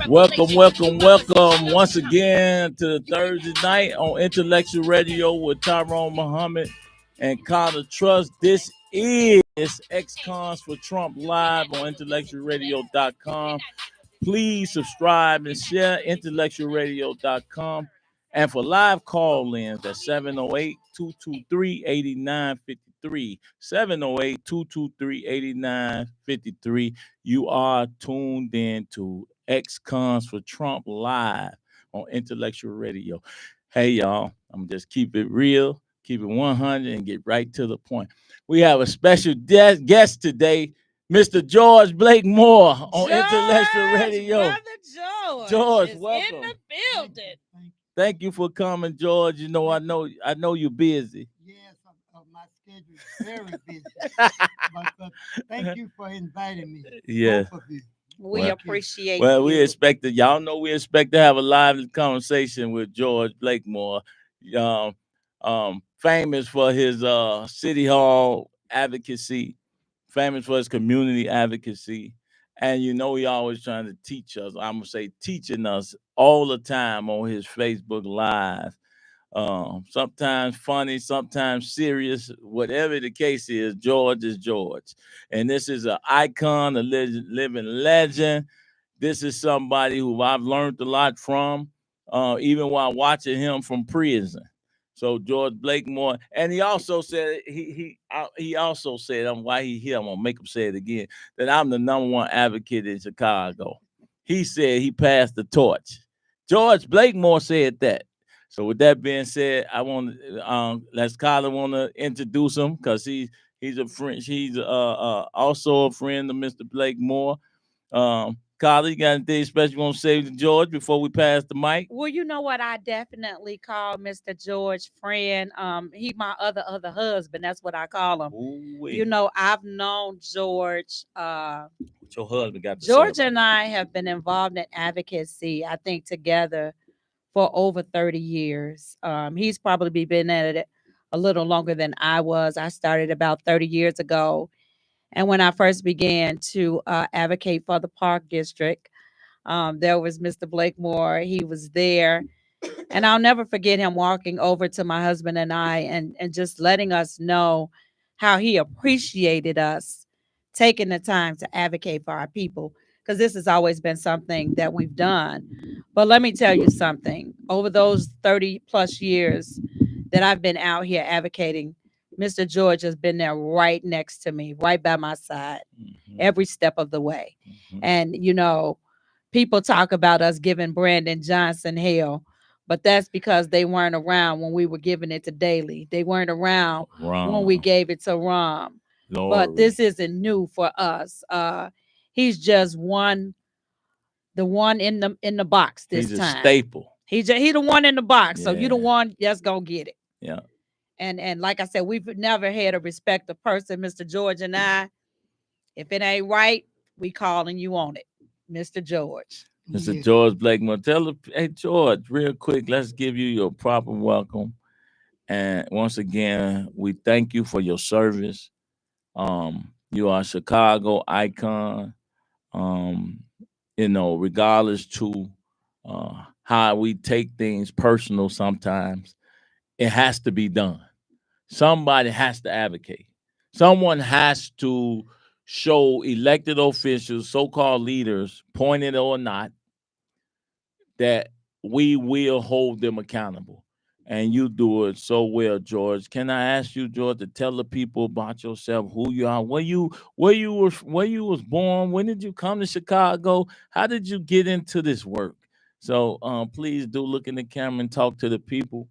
Welcome once again to Thursday night on Intellectual Radio with Tyrone Muhammad and Carter Trust. This is ExCons4Trump live on IntellectualRadio.com. Please subscribe and share IntellectualRadio.com. And for live call-ins, that's 708-223-8953. 708-223-8953. You are tuned in to ExCons4Trump live on Intellectual Radio. Hey, y'all, I'm just keep it real, keep it 100, and get right to the point. We have a special guest today, Mr. George Blake Moore on Intellectual Radio. Brother George, welcome. in the building. Thank you for coming, George. You know, I know you're busy. Yes, my schedule is very busy. but thank you for inviting me. Yeah. Both of you. We appreciate Well, you. we expect to have a live conversation with George Blakemore, famous for his city hall advocacy, famous for his community advocacy. And he always trying to teach us. I'm gonna say teaching us all the time on his Facebook Live. Sometimes funny, sometimes serious. Whatever the case is, George is George. And this is an icon, a living legend. This is somebody who I've learned a lot from, even while watching him from prison. So George Blakemore, and he also said he also said, why he here, I'm gonna make him say it again, that I'm the #1 advocate in Chicago. He said he passed the torch. George Blakemore said that. So with that being said, I want let's Kyler want to introduce him because he's a friend. He's also a friend of Mr. Blakemore. Kyler, you got anything special you want to say to George before we pass the mic? Well, you know what? I definitely call Mr. George friend. He my other husband. That's what I call him. Ooh-wee. You know, I've known George. What your husband got to George say and I have been involved in advocacy, I think, together for over 30 years. He's probably been at it a little longer than I was. I started about 30 years ago. And when I first began to advocate for the Park District, there was Mr. Blakemore. He was there. And I'll never forget him walking over to my husband and I and just letting us know how he appreciated us taking the time to advocate for our people. Because this has always been something that we've done. But let me tell you something. Over those 30 plus years that I've been out here advocating, Mr. George has been there right next to me, right by my side, every step of the way. And, people talk about us giving Brandon Johnson hell, but that's because they weren't around when we were giving it to Daley. They weren't around when we gave it to Rom. But this isn't new for us. He's just the one in the box this time. He's a staple. He the one in the box. Yeah. So you the one that's gonna get it. Yeah. And like I said, we've never had a respect of person, Mr. George and I. If it ain't right, we calling you on it, Mr. George. Mr. George Blakemore, hey George, real quick, let's give you your proper welcome. And once again, we thank you for your service. You are a Chicago icon. Regardless to how we take things personal sometimes, it has to be done. Somebody has to advocate. Someone has to show elected officials, so-called leaders, pointed or not, that we will hold them accountable. And you do it so well, George. Can I ask you, George, to tell the people about yourself, who you are, where you was born, when did you come to Chicago, how did you get into this work? So please do look in the camera and talk to the people.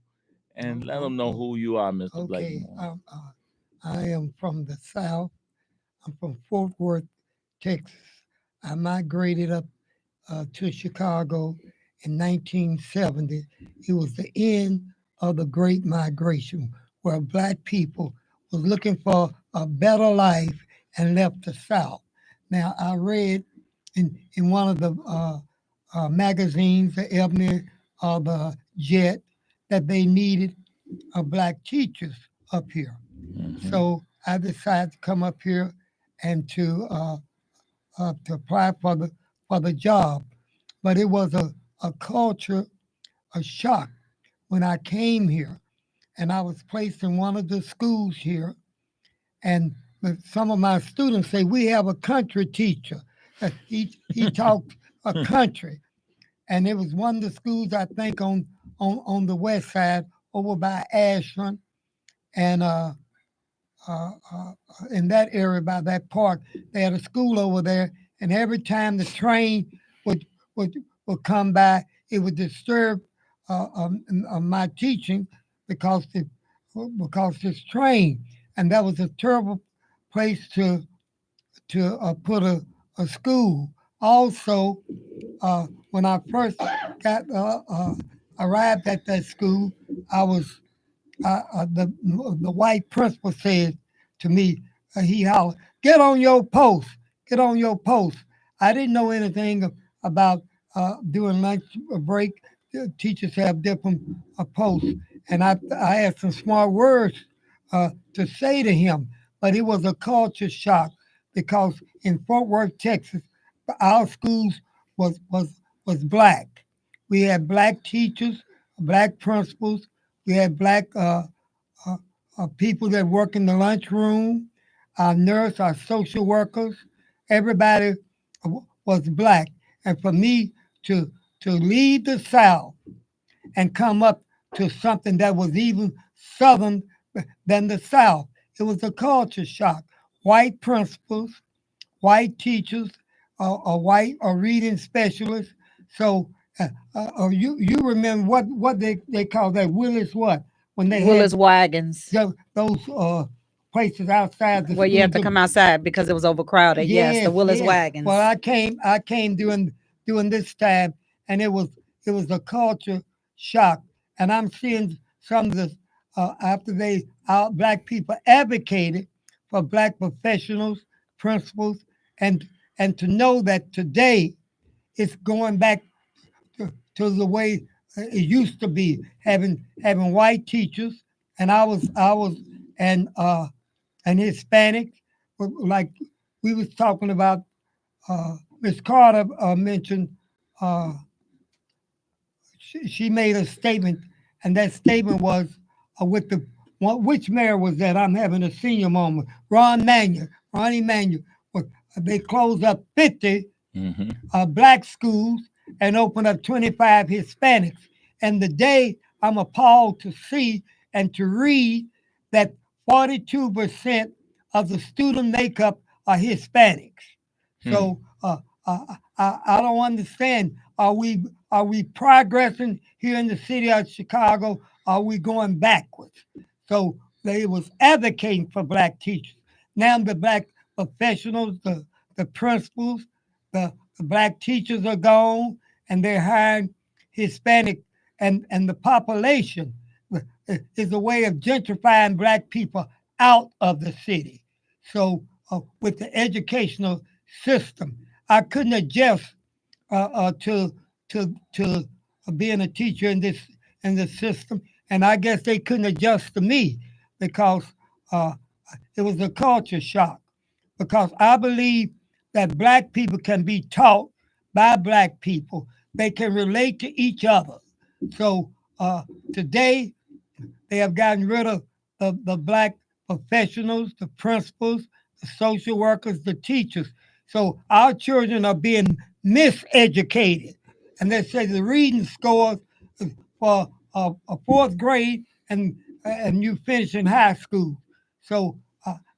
And let them know who you are, Mr. Blakemore. I am from the South. I'm from Fort Worth, Texas. I migrated up to Chicago in 1970. It was the end of the Great Migration, where Black people was looking for a better life and left the South. Now, I read in one of the magazines, the Ebony or the Jet, that they needed Black teachers up here. So I decided to come up here and to apply for the for the job. But it was a culture, a shock when I came here, and I was placed in one of the schools here, and some of my students say we have a country teacher. He talked a country, and it was one of the schools I think on the west side over by Ashland, and in that area by that park, they had a school over there, and every time the train would would, would come by, it would disturb my teaching because this train, and that was a terrible place to put a school. Also, when I first got arrived at that school, I was the white principal said to me, he hollered, "Get on your post, get on your post." I didn't know anything about doing lunch break. Teachers have different posts, and I had some smart words to say to him, but it was a culture shock because in Fort Worth, Texas, our schools was black. We had black teachers, black principals. We had black people that work in the lunchroom, our nurse, our social workers. Everybody was black. And for me to leave the South and come up to something that was even Southern than the South, it was a culture shock. White principals, white teachers, a white reading specialist. So you remember what they call that Willis what when they Willis had wagons. those places outside the Where you have to schools. come outside because it was overcrowded. Yes, the Willis Yes. wagons. Well, I came during this time, and it was a culture shock, and I'm seeing some of the after our black people advocated for black professionals, principals, and to know that today it's going back to the way it used to be, having white teachers, and I was and Hispanics, like we was talking about. Miss Carter mentioned she made a statement, and that statement was with the which mayor was that? I'm having a senior moment. Ronnie Manuel. They closed up 50 black schools and opened up 25 Hispanics. And the day I'm appalled to see and to read that 42% of the student makeup are Hispanics. So I don't understand. Are we progressing here in the city of Chicago? Are we going backwards? So they was advocating for black teachers. Now the black professionals, the principals, the black teachers are gone, and they're hiring Hispanic, and the population is a way of gentrifying black people out of the city. So with the educational system, I couldn't adjust to being a teacher in this system, and I guess they couldn't adjust to me because it was a culture shock. Because I believe that black people can be taught by black people; they can relate to each other. So today they have gotten rid of the black professionals, the principals, the social workers, the teachers. So our children are being miseducated. And they say the reading scores for a fourth grade and you finish in high school. So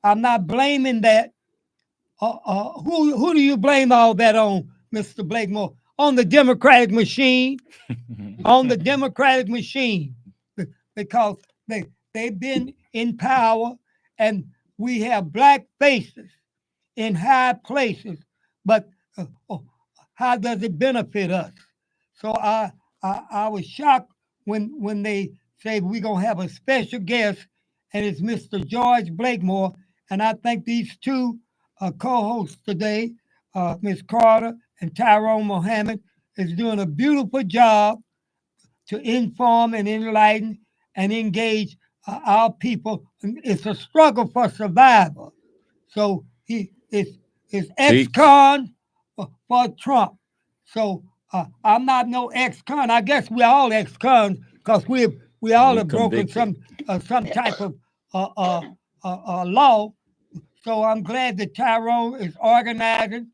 I'm not blaming that. Who do you blame all that on, Mr. Blakemore? On the Democratic machine. On the Democratic machine. Because they've been in power, and we have black faces in high places, but how does it benefit us? So I was shocked when they said we're gonna have a special guest, and it's Mr. George Blakemore, and I think these two co-hosts today, Ms. Carter and Tyrone Mohammed, is doing a beautiful job to inform and enlighten and engage our people. It's a struggle for survival. So it's Teach. ExCon for Trump. So I'm not no ex-con. I guess we all ex-cons because we all have broken some type of law. So I'm glad that Tyrone is organizing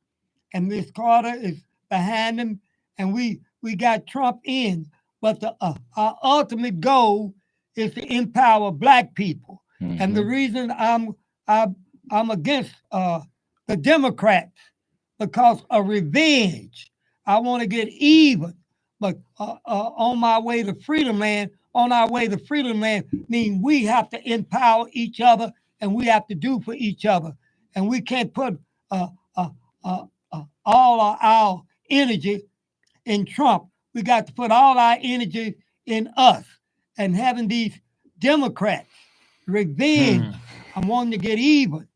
and Miss Carter is behind him, and we got Trump in. But our ultimate goal is to empower Black people. Mm-hmm. And the reason I'm against the Democrats because of revenge. I want to get even. But on my way to Freedom Land, means we have to empower each other and we have to do for each other. And we can't put all of our energy in Trump. We got to put all our energy in us. And having these Democrats revenge, I'm wanting to get even.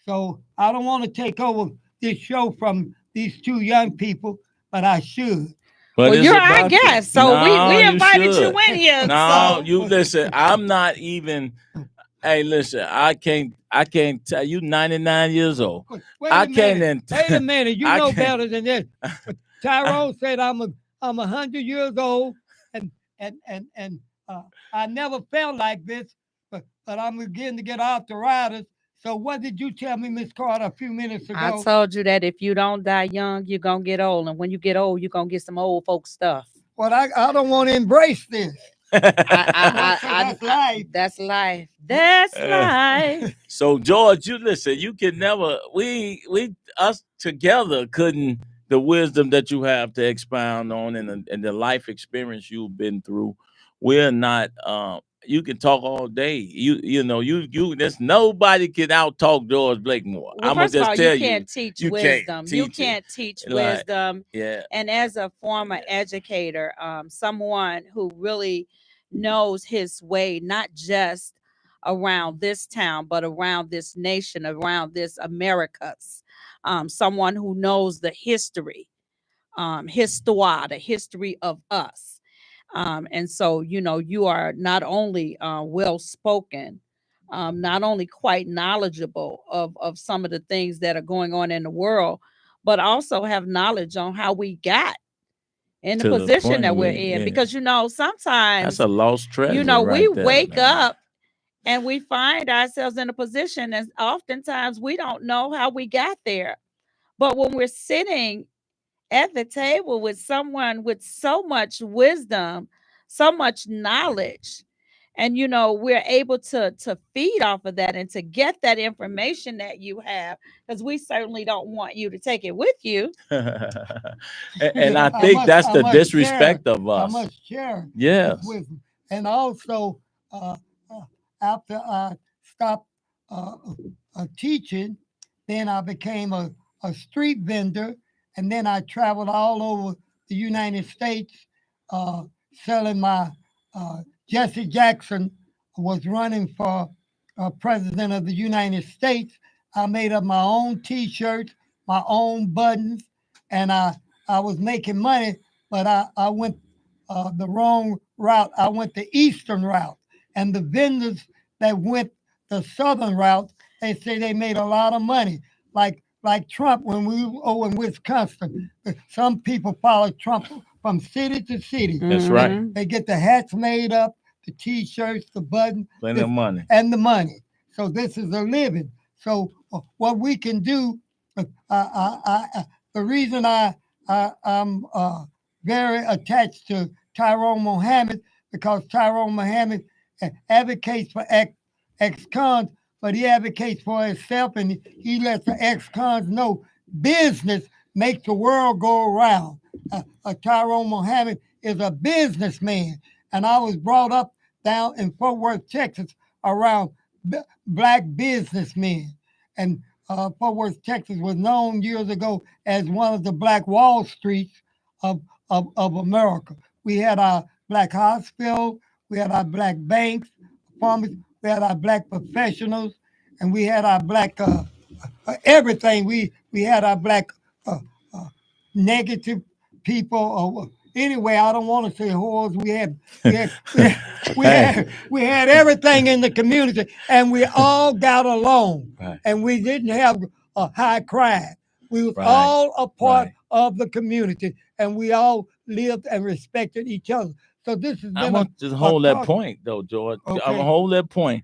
So I don't want to take over this show from these two young people, but I should. But well, you're our guest, so we invited you in here. No, so. You listen. I'm not even. Hey, listen. I can't tell you. 99 years old. Wait a minute. You know better than this. Tyrone said I'm 100 years old, and I never felt like this, but I'm beginning to get arthritis. So what did you tell me, Miss Carter, a few minutes ago? I told you that if you don't die young, you're going to get old. And when you get old, you're going to get some old folk stuff. Well, I don't want to embrace this. That's life. That's life. That's life. So, George, you listen, you can never, us together couldn't, the wisdom that you have to expound on and the life experience you've been through, we're not, you can talk all day. You know, there's nobody can out talk George Blakemore. Well, I'm gonna just tell you, you can't teach wisdom. You can't teach wisdom. Yeah. And as a former educator, someone who really knows his way, not just around this town, but around this nation, around this Americas. Someone who knows the history, the history of us. And so, you know, you are not only well-spoken, not only quite knowledgeable of some of the things that are going on in the world, but also have knowledge on how we got in the position that we're in. Yeah. Because, you know, sometimes that's a lost treasure. You know, we wake up and we find ourselves in a position, and oftentimes we don't know how we got there. But when we're sitting at the table with someone with so much wisdom, so much knowledge, and you know, we're able to feed off of that and to get that information that you have, because we certainly don't want you to take it with you. and I think that's the disrespect of us. I must share. Yes. And also, after I stopped teaching, then I became a street vendor. And then I traveled all over the United States selling my, Jesse Jackson was running for president of the United States. I made up my own T-shirts, my own buttons, and I was making money, but I went the wrong route. I went the eastern route. And the vendors that went the southern route, they say they made a lot of money. Like Trump, when we were in Wisconsin, some people follow Trump from city to city. That's right. They get the hats made up, the T-shirts, the buttons, plenty of money, and the money. So this is a living. So what we can do, the reason I'm very attached to Tyrone Muhammad, because Tyrone Muhammad advocates for ex-cons, but he advocates for himself, and he lets the ex-cons know business makes the world go around. Tyrone Muhammad is a businessman, and I was brought up down in Fort Worth, Texas, around Black businessmen. And Fort Worth, Texas was known years ago as one of the Black Wall Streets of America. We had our Black hospital, we had our Black banks, farmers, we had our Black professionals, and we had our Black everything. We had our Black negative people. Anyway, I don't want to say whores. We had everything in the community, and we all got along, right. And we didn't have a high crime. We was all a part of the community, and we all lived and respected each other. So this has I been want to hold that cross- point though, George. I'm Okay. gonna hold that point.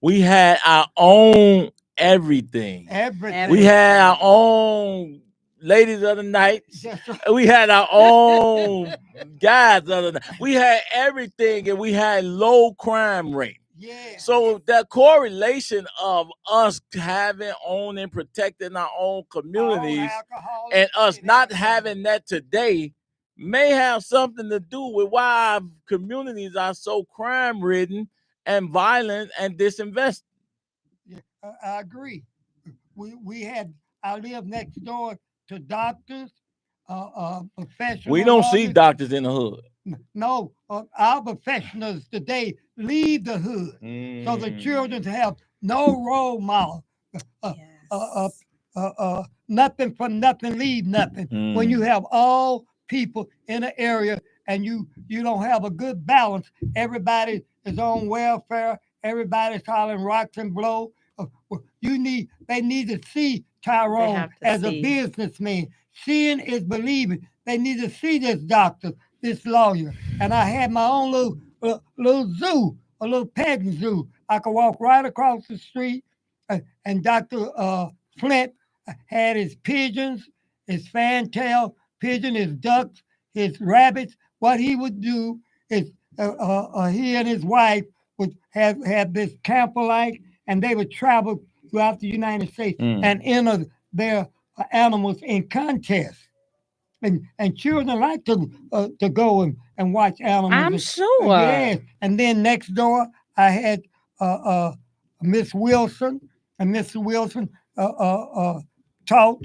We had our own everything. everything. We had our own ladies of the night. That's right. We had our own guys of the night. We had everything, and we had low crime rate. Yeah. So that correlation of us having, owning, protecting our own communities, and us not having that today may have something to do with why our communities are so crime-ridden and violent and disinvested. Yeah, I agree. I live next door to doctors, professional. We don't see lawyers. doctors in the hood. No, our professionals today leave the hood, so the children have no role model. Nothing from nothing, leave nothing. When you have all people in an area and you don't have a good balance, everybody is on welfare. Everybody's hollering rocks and blow. They need to see Tyrone as a businessman. Seeing is believing. They need to see this doctor, this lawyer. And I had my own little zoo, a little petting zoo. I could walk right across the street, and Dr. Flint had his pigeons, his fantail pigeon, his ducks, his rabbits. What he would do is he and his wife would have this camper like, and they would travel throughout the United States and enter their animals in contests. And children like to go and watch animals. I'm sure. Yes. And then next door, I had Miss Wilson, and Mr. Wilson taught.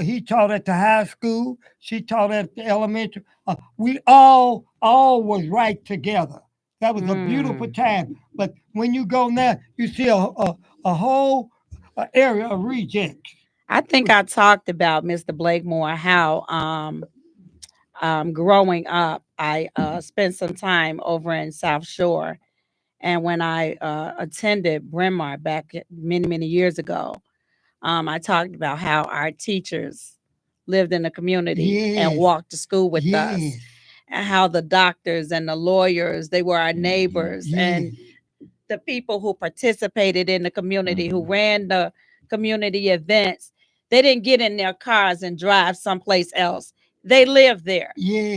He taught at the high school. She taught at the elementary. We all was right together. That was a beautiful time. But when you go now, you see a whole area of rejects. I think I talked about Mr. Blakemore, how growing up, I spent some time over in South Shore. And when I attended Bryn Mawr back many, many years ago, I talked about how our teachers lived in the community and walked to school with us, and how the doctors and the lawyers, they were our neighbors, and the people who participated in the community, who ran the community events, they didn't get in their cars and drive someplace else. They lived there.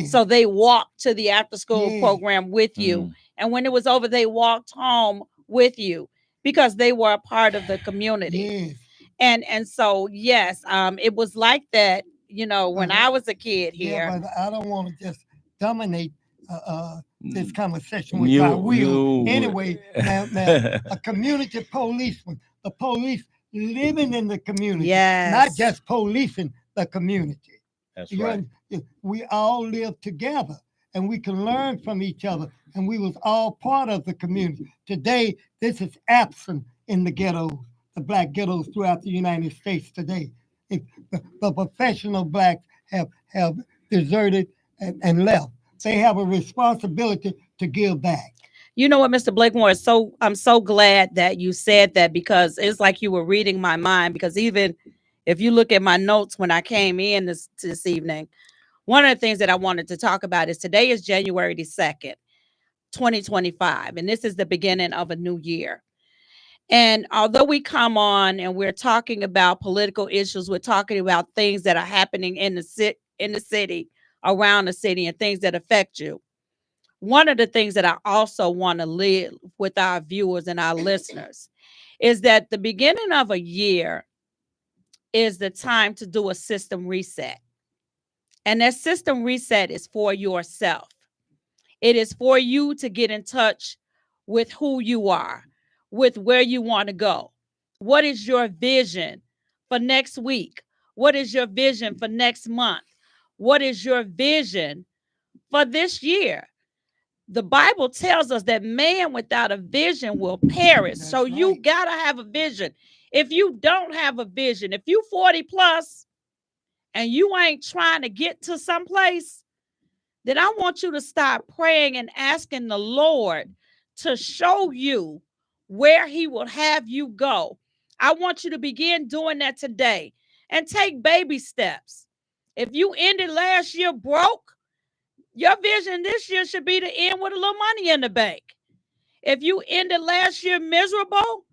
So they walked to the after school program with you. And when it was over, they walked home with you because they were a part of the community. And so, yes, it was like that, when I was a kid here. Yeah, but I don't want to just dominate this conversation with our will. Anyway, now, a community policeman, the police living in the community, not just policing the community. That's right. We all live together, and we can learn from each other, and we was all part of the community. Today, this is absent in the ghettos, the black ghettos throughout the United States today. The professional blacks have deserted and left. They have a responsibility to give back. You know what, Mr. Blakemore, I'm so glad that you said that, because it's like you were reading my mind. Because even if you look at my notes when I came in this evening, one of the things that I wanted to talk about is today is January the 2nd, 2025, and this is the beginning of a new year. And although we come on and we're talking about political issues, we're talking about things that are happening in the city, around the city, and things that affect you. One of the things that I also want to live with our viewers and our listeners is that the beginning of a year is the time to do a system reset. And that system reset is for yourself. It is for you to get in touch with who you are, with where you want to go. What is your vision for next week? What is your vision for next month? What is your vision for this year? The Bible tells us that man without a vision will perish. So you got to have a vision. If you don't have a vision, if you 40 plus and you ain't trying to get to someplace, then I want you to start praying and asking the Lord to show you where he will have you go. I want you to begin doing that today and take baby steps. If you ended last year broke, your vision this year should be to end with a little money in the bank. If you ended last year miserable,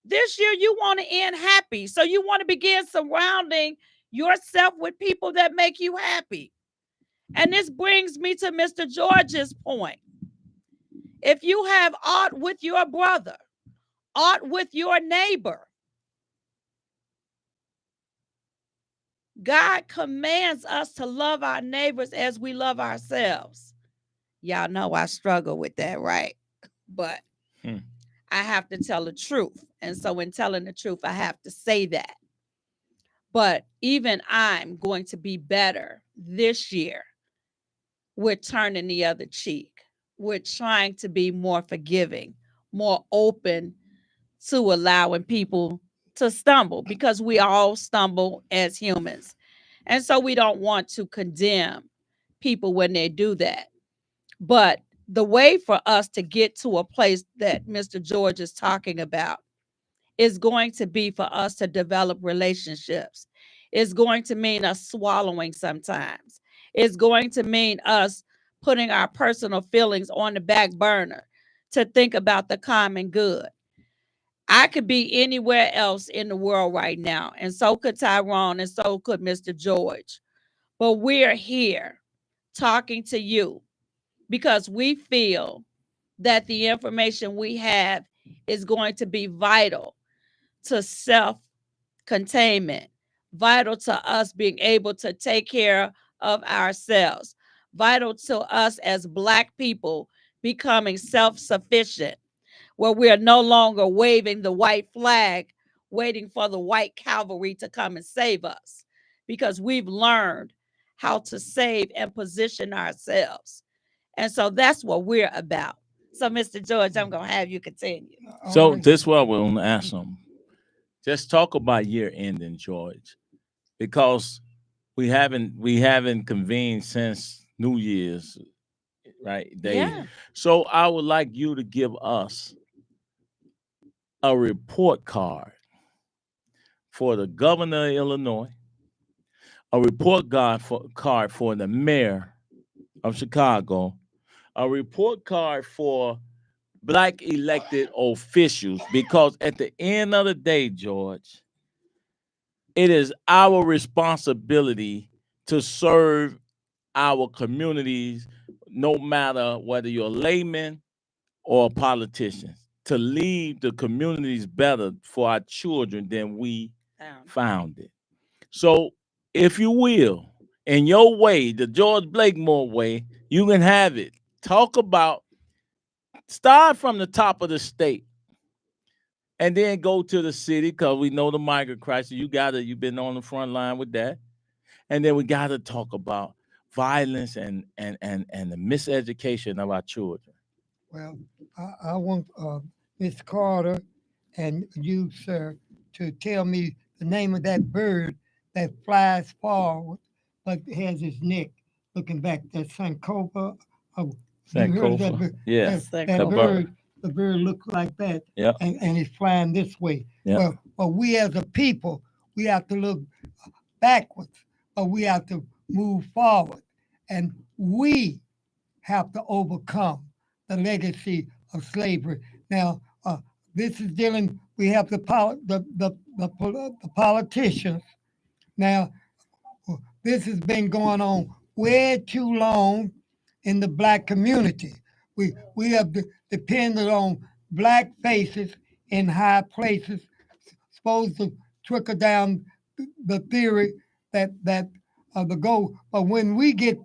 this year you want to end happy. So you want to begin surrounding yourself with people that make you happy. And this brings me to Mr. George's point. If you have aught with your brother, aught with your neighbor, God commands us to love our neighbors as we love ourselves. Y'all know I struggle with that, right? But I have to tell the truth. And so in telling the truth, I have to say that. But even I'm going to be better this year with turning the other cheek, with trying to be more forgiving, more open to allowing people to stumble, because we all stumble as humans. And so we don't want to condemn people when they do that. But the way for us to get to a place that Mr. George is talking about is going to be for us to develop relationships. It's going to mean us swallowing sometimes. It's going to mean us putting our personal feelings on the back burner to think about the common good. I could be anywhere else in the world right now, and so could Tyrone, and so could Mr. George. But we're here talking to you because we feel that the information we have is going to be vital to self-containment, vital to us being able to take care of ourselves, vital to us as Black people becoming self-sufficient, where we are no longer waving the white flag, waiting for the white cavalry to come and save us, because we've learned how to save and position ourselves. And so that's what we're about. So, Mr. George, I'm going to have you continue. So this is what we're going to ask them. Just talk about year ending, George, because we haven't convened since New Year's, right? Day. Yeah. So I would like you to give us a report card for the governor of Illinois, a report card for the mayor of Chicago, a report card for Black elected officials, because at the end of the day, George, it is our responsibility to serve our communities, no matter whether you're a layman or a politician, to leave the communities better for our children than we found it. So, if you will, in your way, the George Blakemore way, you can have it. Talk about, start from the top of the state and then go to the city, because we know the migrant crisis. You've been on the front line with that. And then we got to talk about violence and the miseducation of our children. Well, I want Miss Carter and you, sir, to tell me the name of that bird that flies forward but has his neck looking back. That's Sankofa. Oh, you heard of that Sankofa. bird? Yes. That Sankofa. bird, the bird looks like that, Yeah. and it's flying this way. Yeah. But we as a people, we have to look backwards, but we have to move forward. And we have to overcome the legacy of slavery. Now, this is dealing. We have the politicians. Now, this has been going on way too long in the Black community. We have depended on Black faces in high places, supposed to trickle down the theory that the goal. But when we get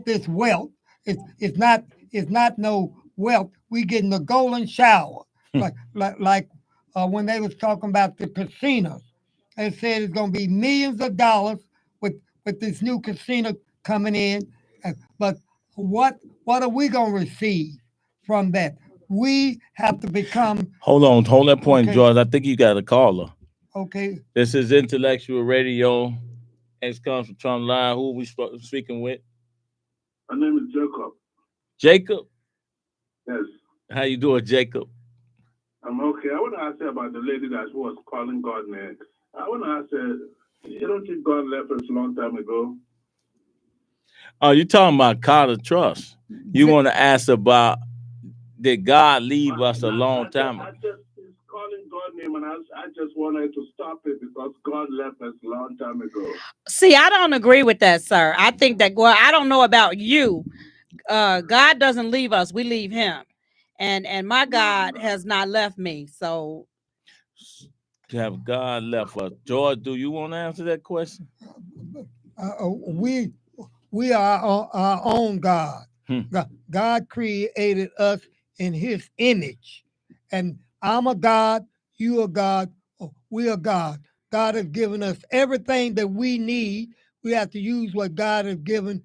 this wealth, it's not no wealth. We getting the golden shower, like when they was talking about the casinos. They said it's going to be millions of dollars with this new casino coming in. But what are we going to receive from that? We have to become. Hold that point, Okay. George. I think you got a caller. Okay. This is Intellectual Radio. ExCons4Trump Live. Who are we speaking with? My name is Jacob. Jacob? Yes. How you doing, Jacob? I'm okay. I want to ask you about the lady that was calling God next. I want to ask her, you don't think God left us a long time ago? Oh, you talking about Carter Trust? You want to ask about did God leave us a long time ago? He's calling God name, and I just wanted to stop it because God left us a long time ago. See, I don't agree with that, sir. I think that, well, I don't know about you. God doesn't leave us; we leave Him, and my God has not left me. So, Have God left us? George, do you want to answer that question? We are our own God. Hmm. God created us in His image, and I'm a God. You are God. We are God. God has given us everything that we need. We have to use what God has given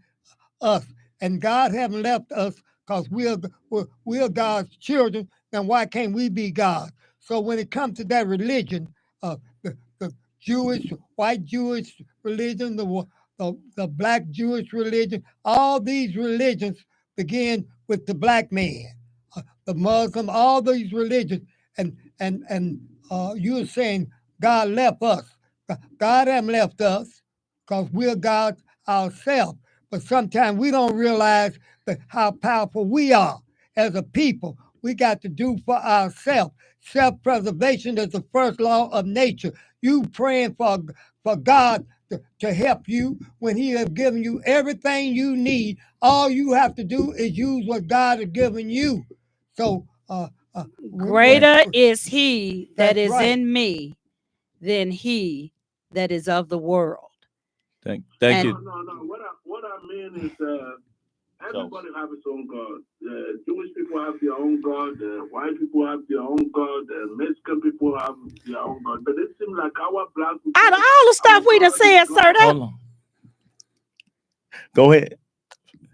us, and God haven't left us because we're God's children. Then why can't we be God? So when it comes to that religion, the Jewish, white Jewish religion, the black Jewish religion, all these religions begin with the black man, the Muslim, all these religions, and you're saying God left us. God haven't left us because we're God ourselves. But sometimes we don't realize how powerful we are as a people. We got to do for ourselves. Self-preservation is the first law of nature. You praying for God to help you when He has given you everything you need. All you have to do is use what God has given you. So, greater is He that That's is right. in me than he that is of the world. Thank And- you. No. What I mean is, everybody have his own God. Jewish people have their own God. White people have their own God. Mexican people have their own God. But it seems like our black people. Out of all the stuff we done said, sir, that Hold on. Go ahead.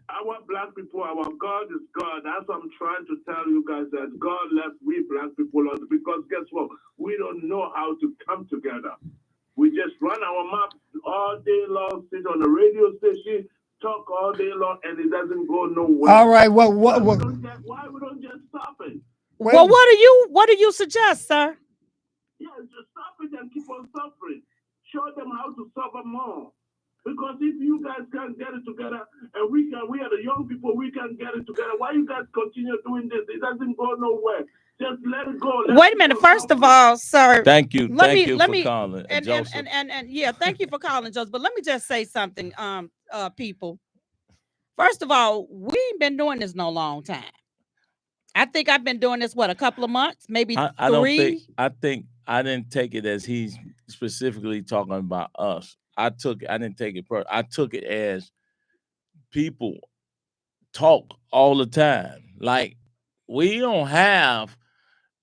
Our black people, our God is God. That's what I'm trying to tell you guys, that God left we black people alone because guess what? We don't know how to come together. We just run our mouth all day long, sit on the radio station, talk all day long, and it doesn't go nowhere. All right. Why Why we don't just stop it? well, what do you suggest, sir? Yeah, just stop it and keep on suffering. Show them how to suffer more. Because if you guys can't get it together, and we are the young people, we can get it together. Why you guys continue doing this? It doesn't go nowhere. Just let it go. Wait a minute. First of all, sir, Thank you. Let Thank me- you let for me- calling, and Joseph. yeah, thank you for calling, Joseph. But let me just say something, people. First of all, we ain't been doing this no long time. I think I've been doing this a couple of months, maybe I don't think. 3. I think I didn't take it as he's specifically talking about us. I didn't take it personal. I took it as people talk all the time. Like we don't have.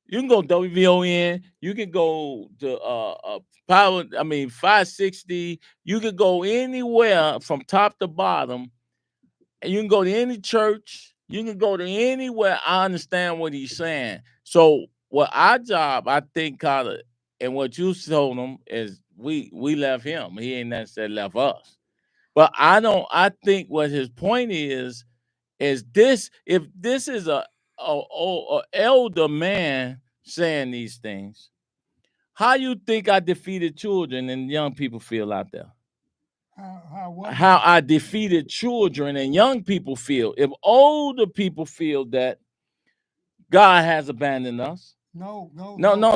You can go WVON. You can go to Power. 560. You can go anywhere from top to bottom, and you can go to any church. You can go to anywhere. I understand what he's saying. So, what our job, I think, Carter, and what you told him is we left him. He ain't necessarily left us. But I think what his point is this: if this is a elder man saying these things, how you think I defeated children and young people feel out there? How I defeated children and young people feel. If older people feel that God has abandoned us. No.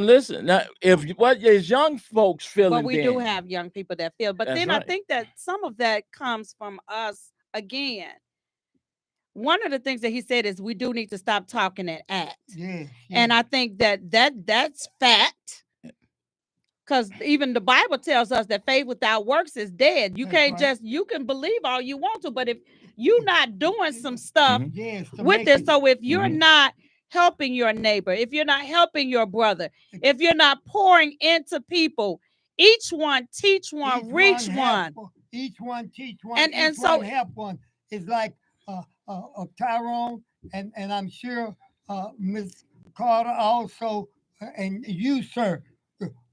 Listen. Now, if what is young folks feeling, But we then, do have young people that feel. But That's then right. I think that some of that comes from us again. One of the things that he said is we do need to stop talking and act. Yeah. And I think that's fact. Because even the Bible tells us that faith without works is dead. You That's can't right. just, you can believe all you want to, but if you're not doing some stuff Mhm. Yes. with it, so if you're Mhm. not helping your neighbor, if you're not helping your brother, if you're not pouring into people, each one teach one, reach one. Each one teach one. And each so- one help one. It's like Tyrone and I'm sure Miss Carter also and you, sir.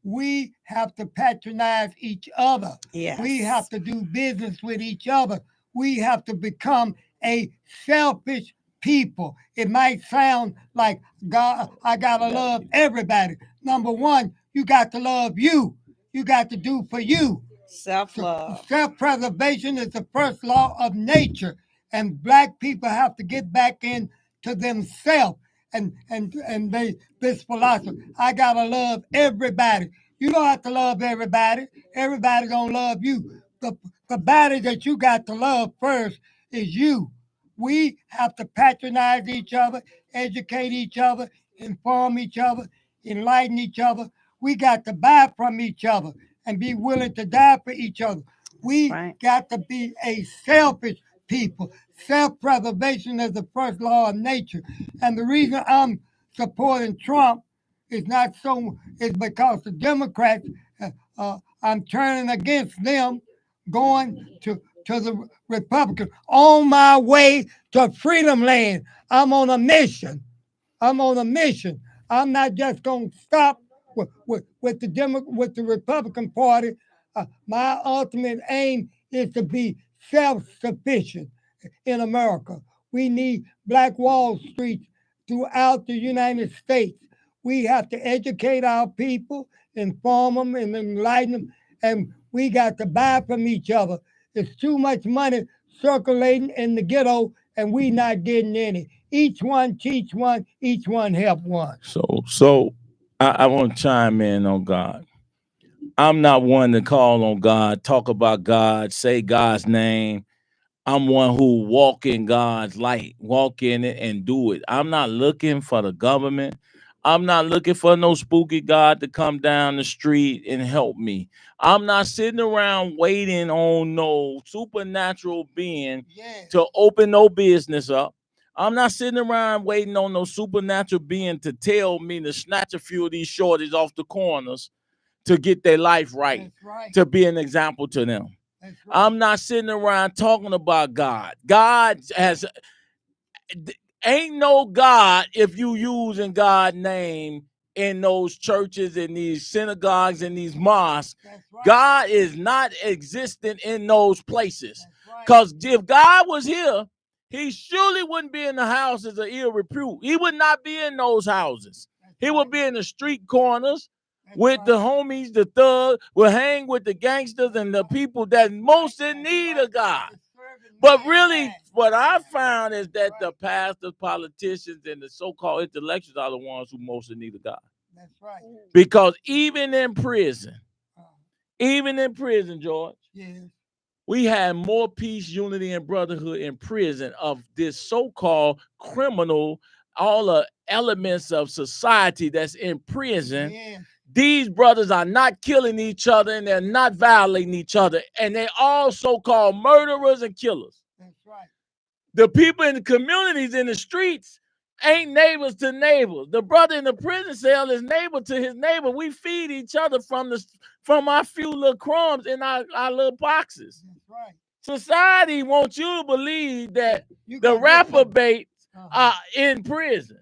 We have to patronize each other. Yes. We have to do business with each other. We have to become a selfish people. It might sound like God, I gotta love everybody. Number one, you got to love you. You got to do for you. Self-love. Self-preservation is the first law of nature, and black people have to get back into themselves. And this philosophy, I gotta love everybody. You don't have to love everybody. Everybody gonna love you. The body that you got to love first is you. We have to patronize each other, educate each other, inform each other, enlighten each other. We got to buy from each other and be willing to die for each other. We got to be a selfish people. Self-preservation is the first law of nature. And the reason I'm supporting Trump is because the Democrats, I'm turning against them, going to the Republicans on my way to freedom land. I'm on a mission. I'm not just going to stop with the Republican Party. My ultimate aim is to be self-sufficient in America. We need Black Wall Street throughout the United States. We have to educate our people, inform them, and enlighten them, and we got to buy from each other. There's too much money circulating in the ghetto, and we not getting any. Each one teach one, each one help one. So I want to chime in on God. I'm not one to call on God, talk about God, say God's name. I'm one who walk in God's light, walk in it and do it. I'm not looking for the government. I'm not looking for no spooky God to come down the street and help me. I'm not sitting around waiting on no supernatural being to open no business up. I'm not sitting around waiting on no supernatural being to tell me to snatch a few of these shorties off the corners to get their life right. To be an example to them. Right. I'm not sitting around talking about God. God ain't no God if you using God's name in those churches, in these synagogues, in these mosques. Right. God is not existent in those places. Because if God was here, he surely wouldn't be in the houses of ill repute. He would not be in those houses. He would be in the street corners with the homies, the thugs, will hang with the gangsters and the people that most in need of God. But really, what I found is that the pastors, politicians, and the so-called intellectuals are the ones who most in need of God. That's right. Because even in prison, George, we had more peace, unity, and brotherhood in prison of this so-called criminal, all the elements of society that's in prison. These brothers are not killing each other and they're not violating each other. And they all so-called murderers and killers. That's right. The people in the communities in the streets ain't neighbors to neighbors. The brother in the prison cell is neighbor to his neighbor. We feed each other from our few little crumbs in our little boxes. That's right. Society wants you to believe that the reprobate are in prison.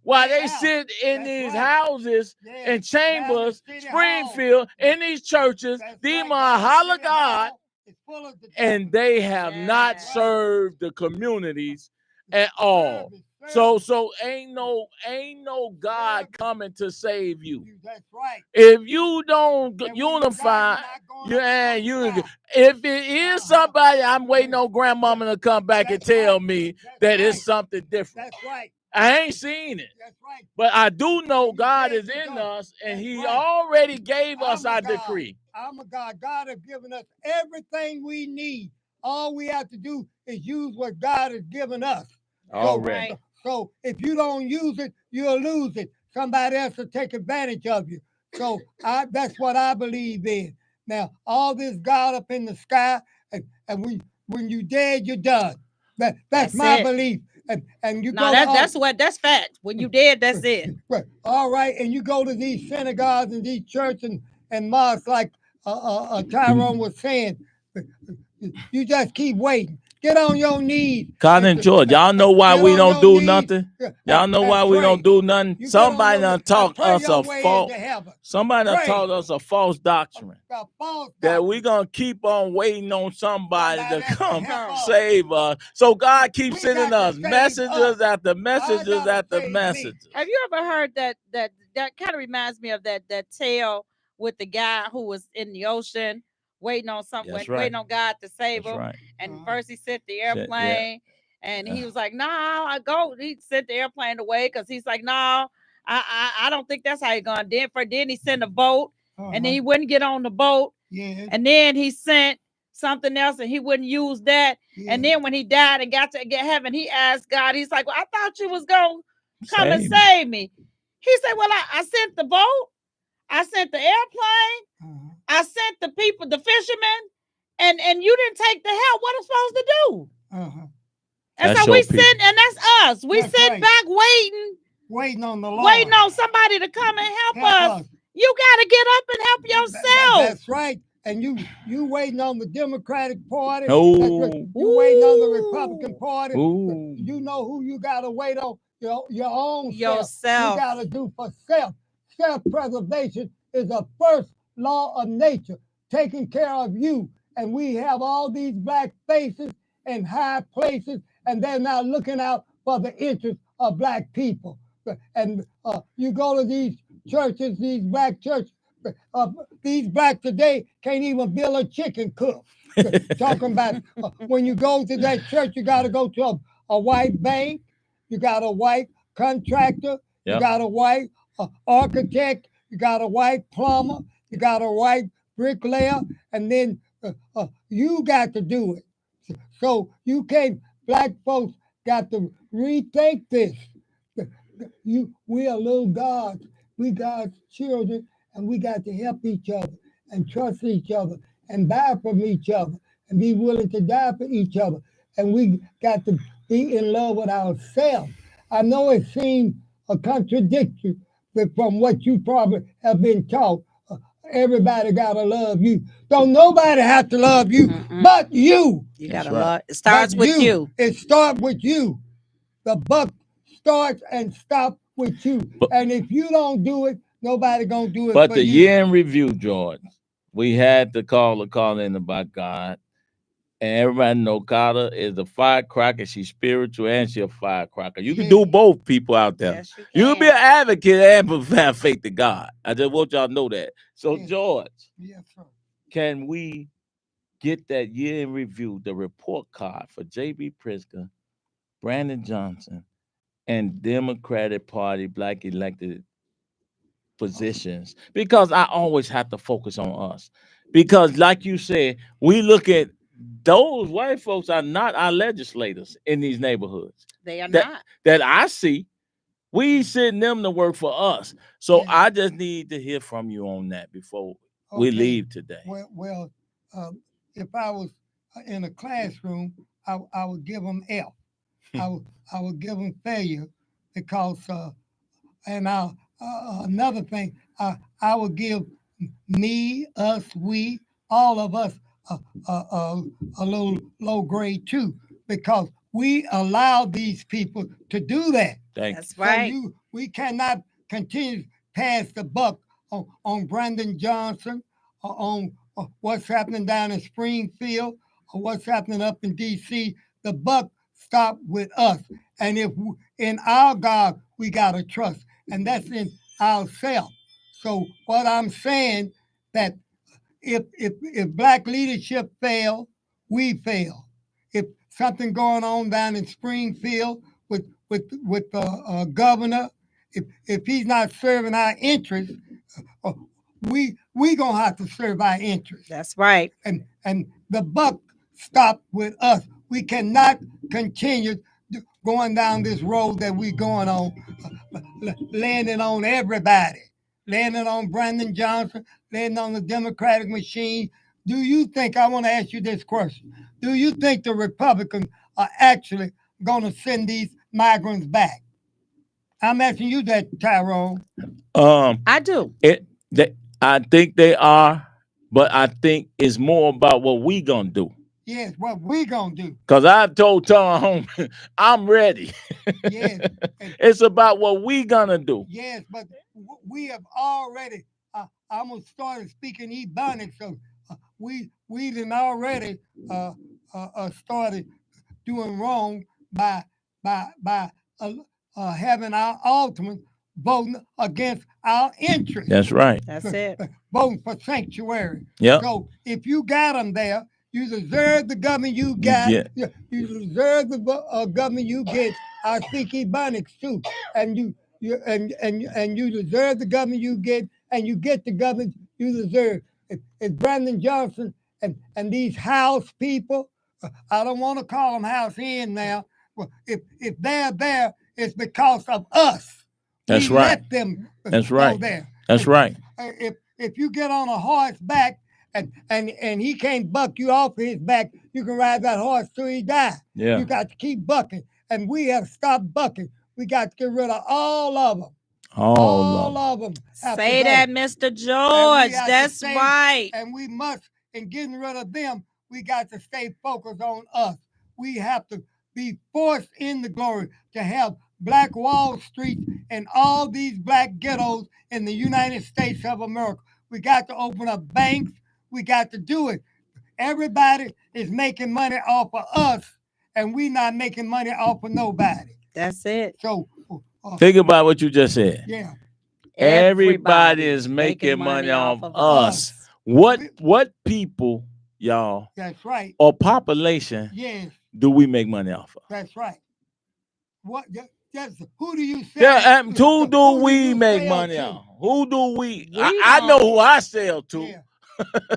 While they sit in these houses and chambers, Springfield, in these churches, these are holla God, and they have not served the communities at all. So ain't no God coming to save you. That's right. If you don't unify, if it is somebody, I'm waiting on grandmama to come back and tell me that it's something different. That's right. I ain't seen it. That's right. But I do know God is in us, and he already gave us our decree. I'm a God. God has given us everything we need. All we have to do is use what God has given us. All right. So if you don't use it, you'll lose it. Somebody else will take advantage of you. So that's what I believe in. Now, all this God up in the sky, and when you're dead, you're done. That's my belief. And you go. That's fact. When you dead, that's it. Right. All right. And you go to these synagogues and these churches and mosques, like Tyrone was saying. You just keep waiting. Get on your knees. Cotton George, y'all know why we don't do nothing? Y'all know why we don't do nothing? Somebody done taught us a false. Somebody done taught us a false doctrine. That we gonna keep on waiting on somebody to come save us. So God keeps sending us messages after messages after messages. Have you ever heard that kind of reminds me of that tale with the guy who was in the ocean waiting on something, That's waiting right. on God to save That's him. right. And first he sent the Sent- yeah. airplane, and he was like, "No, I go." He sent the airplane away because he's like, "No, I don't think that's how you're going." Then he sent a boat, and then he wouldn't get on the boat. Yeah. And then he sent something else, and he wouldn't use that. Yeah. And then when he died and got to get heaven, he asked God. He's like, "Well, I thought you was gonna come and save me." He said, "Well, I sent the boat, I sent the airplane, I sent the people, the fishermen, and you didn't take the help. What am I supposed to do?" And That's so we your people. sit, and that's us. We That's sit right. back waiting on the Lord. waiting on somebody to come and help us. You got to get up and help yourself. That's right. And you waiting on the Democratic Party. Oh. That's right. You waiting on the Republican Party. Ooh. You know who you got to wait on? Your own self. Yourself. You got to do for self. Self-preservation is the first law of nature, taking care of you. And we have all these black faces in high places, and they're not looking out for the interests of black people. And you go to these churches, these black churches, these black today can't even build a chicken coop. Talking about when you go to that church, you got to go to a white bank, you got a white contractor, you got a white architect, you got a white plumber, you got a white bricklayer, and then you got to do it. So you can't, black folks got to rethink this. We are little gods. We God's children, and we got to help each other and trust each other and buy from each other and be willing to die for each other. And we got to be in love with ourselves. I know it seems a contradiction, but from what you probably have been taught, everybody got to love you. Don't nobody have to love you but you. You got to love. It starts with you. It starts with you. The buck starts and stops with you. And if you don't do it, nobody going to do it But for the you. year in review, George, we had to call in about God. And everybody know Carter is a firecracker. She's spiritual and she's a firecracker. You can do both, people out there. Yes, you can be an advocate and have faith in God. I just want y'all to know that. So, George, Yes, sir. can we get that year in review, the report card for J.B. Pritzker, Brandon Johnson, and Democratic Party black elected positions? Because I always have to focus on us. Because like you said, we look at those white folks are not our legislators in these neighborhoods. They are not. That I see. We send them to work for us. So I just need to hear from you on that before we leave today. Well, if I was in a classroom, I would give them F. I would give them failure because, and another thing, I would give me, us, we, all of us a little low grade too, because we allow these people to do that. That's right. So we cannot continue to pass the buck on Brandon Johnson, or on what's happening down in Springfield, or what's happening up in D.C. The buck stopped with us. And if in our God, we got to trust, and that's in ourselves. So what I'm saying, that if black leadership fail, we fail. If something going on down in Springfield with the governor, if he's not serving our interests, we gonna have to serve our interests. That's right. And the buck stopped with us. We cannot continue going down this road that we're going on, landing on everybody, landing on Brandon Johnson, landing on the Democratic machine. Do you think, I want to ask you this question, do you think the Republicans are actually going to send these migrants back? I'm asking you that, Tyrone. I do. I think they are, but I think it's more about what we gonna do. Yes, what we gonna do. Because I've told Tom, I'm ready. Yes. It's about what we gonna do. Yes, but we have already, I almost started speaking Ebonics, so we done already started doing wrong by having our ultimate voting against our interests. That's right. That's it. Voting for sanctuary. Yep. So if you got them there, you deserve the government you got. Yeah. You deserve the government you get. I speak Ebonics too, and you deserve the government you get, and you get the government you deserve. It's Brandon Johnson and these House people. I don't want to call them House in now. Well, if they're there, it's because of us. That's We right. Let them That's go right. there. That's right. If you get on a horse back and he can't buck you off his back, you can ride that horse till he dies. Yeah. You got to keep bucking, and we have to stop bucking. We got to get rid of all of them. All of them. Say that, Mr. George. have to That's stay- right. And we must, in getting rid of them, we got to stay focused on us. We have to be forced in the glory to have Black Wall Street and all these black ghettos in the United States of America. We got to open up banks. We got to do it. Everybody is making money off of us, and we not making money off of nobody. That's it. So, Think about what you just said. yeah. Everybody is making money off us. What people, y'all, That's right. or population Yes, do we make money off of? that's right. What? Who do you say? Yeah, who do we you make sell money to? on? Who do we? We I know who I sell to, Yeah.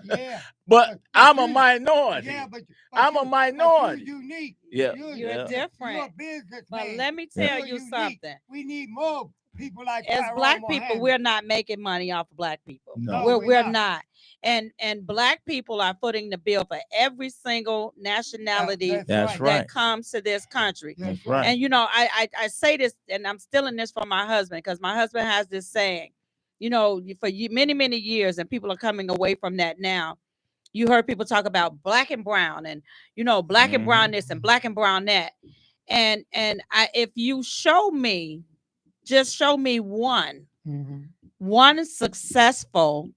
Yeah. but I'm a you- minority. Yeah, but I'm a you- minority. You're unique. Yeah. You're Yeah. different. You're a businessman. But let me Yeah. tell You're you unique. something. We need more people like As Tyrone black people, Mohammed. we're not making money off of black people. No. No, We're not. not. And black people are footing the bill for every single nationality That's that right. comes to this country. That's right. And you know, I say this, and I'm stealing this from my husband, because my husband has this saying, you know, for many years, and people are coming away from that now. You heard people talk about black and brown, and you know, black and brown this and black and brown that. And if you just show me one successful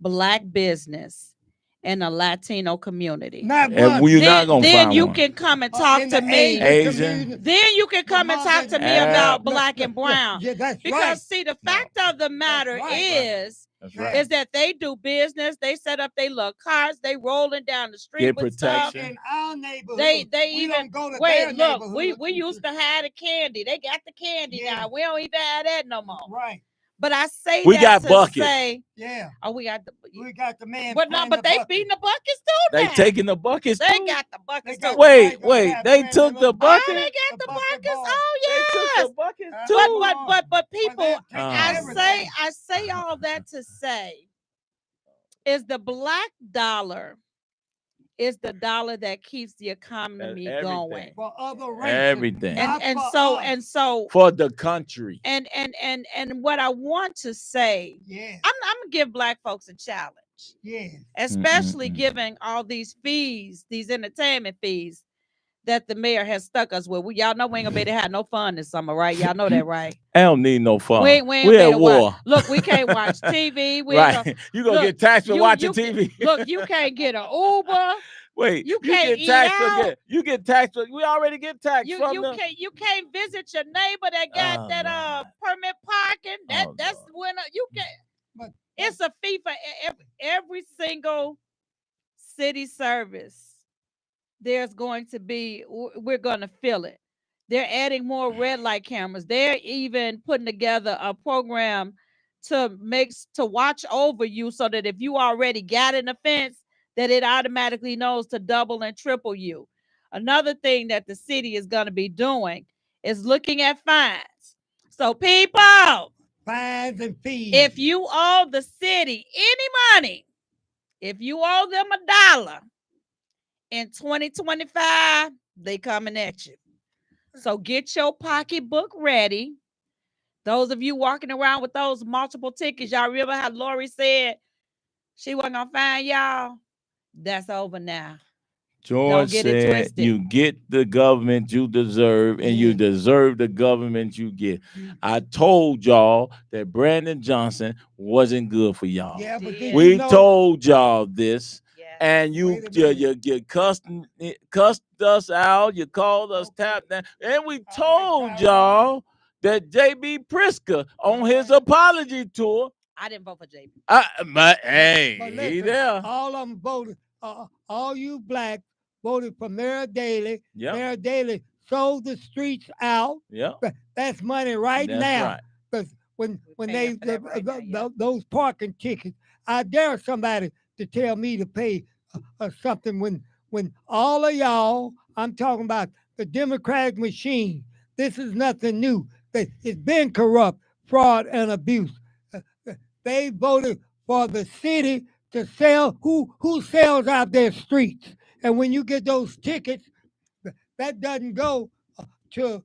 black business in a Latino community. Not And one. you're not gonna then find you one. can come and talk In to the me. Asian. community. Then you can come and talk to me Yeah. about black and brown. Yeah, that's Because right. see, the fact of the matter right. is That's right. right. is that they do business. They set up their little cars. They rolling down the street Get with stuff. protection. In our neighborhood, They we even don't go to wait. their Look, neighborhood. we used to have the candy. They got the candy Yeah. now. We don't even have that no more. Right. But I say We that got to buckets. say, Yeah. oh, we got the. We got the man. But no, playing but the they bucket. beating the buckets too. They now. taking the buckets They too? got the buckets got too. the- Wait, Gonna wait. have They man took in the the- Oh, bucket. they got The the bucket buckets. boy. Oh They yes. took the buckets too. But people, they're taking I everything. say all that to say, is the black dollar is the dollar that keeps the economy everything. going. For other races. Everything. Not And for so us. For the country. and what I want to say, Yeah. I'm gonna give black folks a challenge, Yeah. especially Mm-mm-mm. giving all these fees, these entertainment fees that the mayor has stuck us with. Y'all know we ain't gonna be able to have no fun this summer, right? Y'all know that, right? I don't need no fun. We ain't We're gonna at war. Look, we can't watch TV. We ain't Right. gonna- You gonna look, get taxed for you- watching you TV. look, you can't get an Uber. Wait, you can't get eat taxed out. for you get taxed for we already get taxed You from the you can't visit your neighbor that got Oh, that Lord. permit parking. Oh, That's Lord. when you can. But It's a fee for every single city service. There's going to be. We're going to feel it. They're adding more red light cameras. They're even putting together a program to watch over you, so that if you already got an offense, that it automatically knows to double and triple you. Another thing that the city is going to be doing is looking at fines. So people, Fines and fees. if you owe the city any money, if you owe them $1 in 2025, they coming at you. So get your pocketbook ready. Those of you walking around with those multiple tickets, y'all remember how Lori said she wasn't gonna find y'all? That's over now. George get it said twisted. you get the government you deserve, and you Yeah. deserve the government you get. I told y'all that Brandon Johnson wasn't good for y'all. Yeah, but Yeah. did We you know, told y'all this, Yeah. and you Wait a minute. you cussed us out. You called us Okay. tap down, and we right, told Tyrone. y'all that J.B. Pritzker on his apology tour. I didn't vote for JB. Hey, But he listen, there. all of them voted. All you blacks voted for Mayor Daley. Yep. Mayor Daley sold the streets out. Yep. That's money right That's now. right. Because when paying for that right now, yeah. those parking tickets, I dare somebody to tell me to pay something when all of y'all, I'm talking about the Democratic machine. This is nothing new. It's been corrupt, fraud, and abuse. They voted for the city to sell. Who sells out their streets? And when you get those tickets, that doesn't go to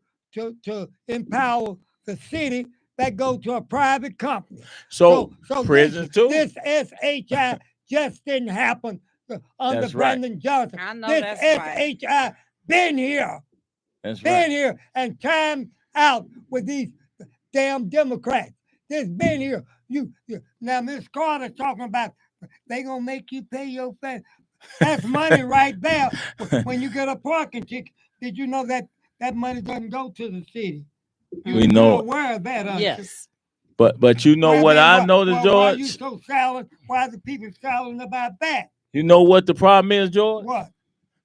empower the city. That goes to a private company. So prison too. This SHI just didn't happen under That's right. Brandon Johnson. I know This that's right. SHI been here. That's Been right. here and time out with these damn Democrats. This been here. You now, Miss Carter talking about they gonna make you pay your fare. That's money right there. When you get a parking ticket, did you know that money doesn't go to the city? We know You're it. aware of that, aren't you? Yes. But you know what I noticed, Why are you George? so silent? Why are the people silent about that? You know what the problem is, George? What?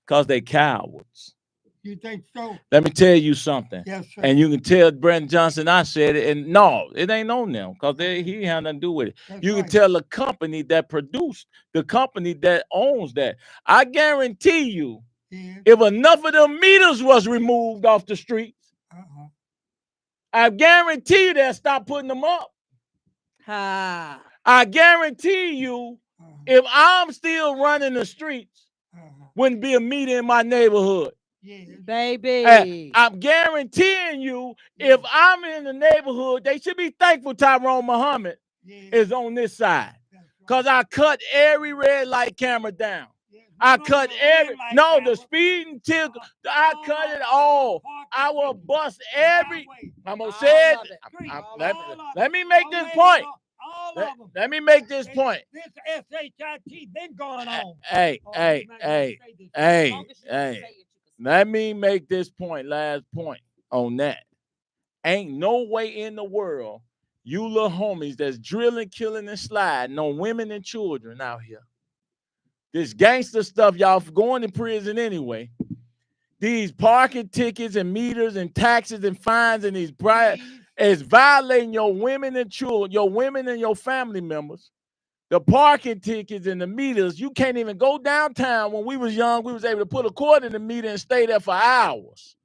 Because they cowards. You think so? Let me tell you something. Yes, sir. And you can tell Brandon Johnson I said it, and no, it ain't on them because he had nothing to do with it. That's You right. can tell the company that produced, the company that owns that. I guarantee you, Yeah. if enough of them meters was removed off the streets, Uh-huh. I guarantee you they'll stop putting them up. Ha. I guarantee you, Uh-huh. if I'm still running the streets, Uh-huh. wouldn't be a meter in my neighborhood. Yeah. Baby. I'm guaranteeing you, if I'm in the neighborhood, they should be thankful Tyrone Muhammad Yeah. is on this side. That's right. Because I cut every red light camera down. Yeah. I No, cut the every, red light no, the camera, speeding ticket, all I of cut it the all. parking I will tickets, bust the every, highway, I'm going to All say it. of it. street, Let, all of let it. me make this All point. all Let, of them. let me make this point. This SHIT been going on. Hey, Oh, hey, you're not gonna hey, say this. As hey, long as you can hey. say it, you can say Let me make this point, last point on that. Ain't no way in the world you little homies that's drilling, killing, and sliding on women and children out here. This gangster stuff, y'all going to prison anyway. These parking tickets and meters and taxes and fines and these is violating your women and children, your women and your family members. The parking tickets and the meters, you can't even go downtown. When we was young, we was able to put a quarter in the meter and stay there for hours.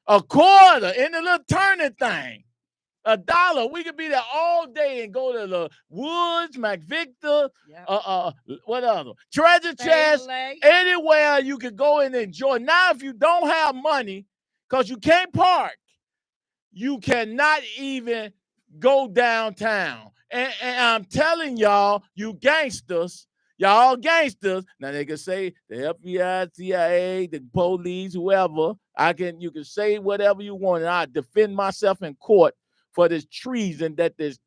A quarter in the little turning thing. $1. We could be there all day and go to the Woods, McVictor, Yep. what other? Treasure Chest, Lay. anywhere you could go and enjoy. Now, if you don't have money, because you can't park, you cannot even go downtown. And I'm telling y'all, you gangsters, y'all gangsters. Now they can say the FBI, CIA, the police, whoever. You can say whatever you want, and I defend myself in court for this treason that this